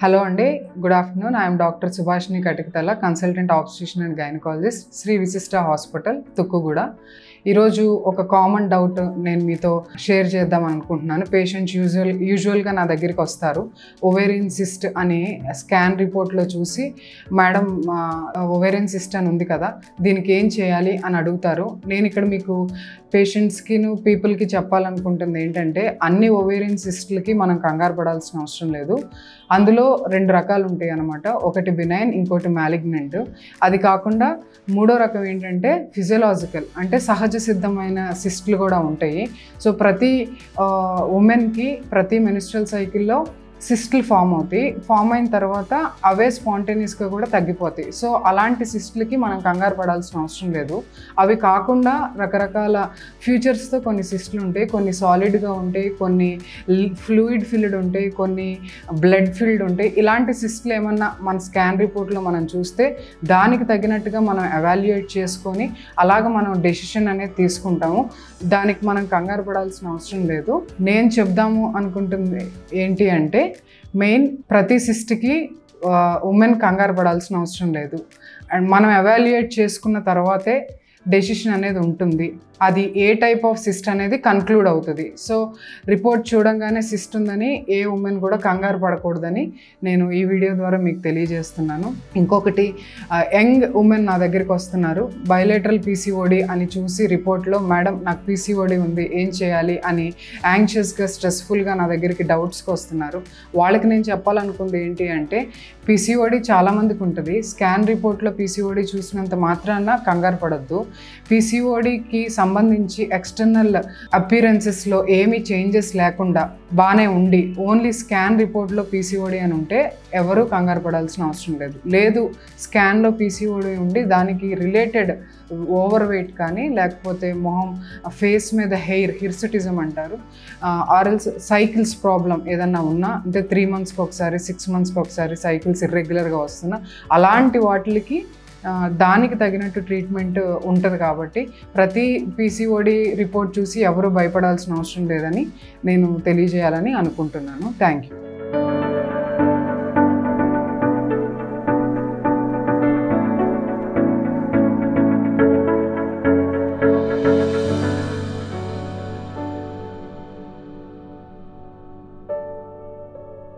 Hello Andi, good afternoon. I am Dr. Subhashini Katikatala, Consultant Obstetrician and Gynecologist, Sri Visishta Hospital, Tukkuguda. ఈరోజు ఒక common doubt నేను మీతో share చేద్దాం అనుకుంటున్నాను. Patients యూజువల్గా నా దగ్గరికి వస్తారు. ఓవేరియన్ సిస్ట్ అని స్కాన్ రిపోర్ట్లో చూసి, మేడం ఓవేరియన్ సిస్ట్ అని ఉంది కదా, దీనికి ఏం చేయాలి అని అడుగుతారు. నేను ఇక్కడ మీకు పేషెంట్స్కి పీపుల్కి చెప్పాలనుకుంటుంది ఏంటంటే, అన్ని ఓవేరియన్ సిస్ట్లకి మనం కంగారు పడాల్సిన అవసరం లేదు. అందులో రెండు రకాలు ఉంటాయి అన్నమాట. ఒకటి బినైన్, ఇంకోటి మ్యాలిగ్నెంట్. అది కాకుండా మూడో రకం ఏంటంటే ఫిజియలాజికల్, అంటే సహజ సిద్ధమైన సిస్ట్లు కూడా ఉంటాయి. సో ప్రతి ఉమెన్కి ప్రతి మెన్స్ట్రల్ సైకిల్లో సిస్ట్లు ఫామ్ అవుతాయి. ఫామ్ అయిన తర్వాత అవే స్పాంటేనియస్గా కూడా తగ్గిపోతాయి. సో అలాంటి సిస్ట్లకి మనం కంగారు పడాల్సిన అవసరం లేదు. అవి కాకుండా రకరకాల ఫ్యూచర్స్తో కొన్ని సిస్ట్లు ఉంటాయి. కొన్ని సాలిడ్గా ఉంటాయి, కొన్ని ఫ్లూయిడ్ ఫిల్డ్ ఉంటాయి, కొన్ని బ్లడ్ ఫిల్డ్ ఉంటాయి. ఇలాంటి సిస్ట్లు ఏమన్నా మన స్కాన్ రిపోర్ట్లో మనం చూస్తే దానికి తగినట్టుగా మనం ఎవాల్యుయేట్ చేసుకొని అలాగ మనం డెసిషన్ అనేది తీసుకుంటాము. దానికి మనం కంగారు పడాల్సిన అవసరం లేదు. నేను చెప్దాము అనుకుంటుంది ఏంటి అంటే, మెయిన్ ప్రతి సిస్ట్కి ఉమెన్ కంగారు పడాల్సిన అవసరం లేదు. అండ్ మనం ఎవాల్యుయేట్ చేసుకున్న తర్వాతే డెసిషన్ అనేది ఉంటుంది. అది ఏ టైప్ ఆఫ్ సిస్ట్ అనేది కన్క్లూడ్ అవుతుంది. సో రిపోర్ట్ చూడంగానే సిస్ట్ ఉందని ఏ ఉమెన్ కూడా కంగారు పడకూడదని నేను ఈ వీడియో ద్వారా మీకు తెలియజేస్తున్నాను. ఇంకొకటి, యంగ్ ఉమెన్ నా దగ్గరికి వస్తున్నారు. బయోలేటరల్ పీసీఓడి అని చూసి రిపోర్ట్లో, మేడం నాకు పీసీఓడి ఉంది, ఏం చేయాలి అని యాంగ్షియస్గా, స్ట్రెస్ఫుల్గా నా దగ్గరికి డౌట్స్కి వస్తున్నారు. వాళ్ళకి నేను చెప్పాలనుకుంది ఏంటి అంటే, పీసీఓడి చాలామందికి ఉంటుంది. స్కాన్ రిపోర్ట్లో పీసీఓడి చూసినంత మాత్రాన కంగారు పడద్దు. పీసీఓడికి సంబంధించి ఎక్స్టర్నల్ అపియరెన్సెస్లో ఏమీ చేంజెస్ లేకుండా బాగానే ఉండి ఓన్లీ స్కాన్ రిపోర్ట్లో పీసీఓడి అని ఉంటే ఎవరూ కంగారు పడాల్సిన అవసరం లేదు. లేదు, స్కాన్లో పీసీఓడి ఉండి దానికి రిలేటెడ్ ఓవర్ వెయిట్ కానీ, లేకపోతే మొహం ఫేస్ మీద హిర్సుటిజం అంటారు, ఆర్ఎల్స్ సైకిల్స్ ప్రాబ్లం ఏదన్నా ఉన్నా, అంటే 3 monthsకి ఒకసారి, 6 monthsకి ఒకసారి సైకిల్స్ ఇర్రెగ్యులర్గా వస్తున్నా, అలాంటి వాటికి దానికి తగినట్టు ట్రీట్మెంట్ ఉంటుంది. కాబట్టి ప్రతి పీసీఓడి రిపోర్ట్ చూసి ఎవరు భయపడాల్సిన అవసరం లేదని నేను తెలియజేయాలని అనుకుంటున్నాను. Thank you.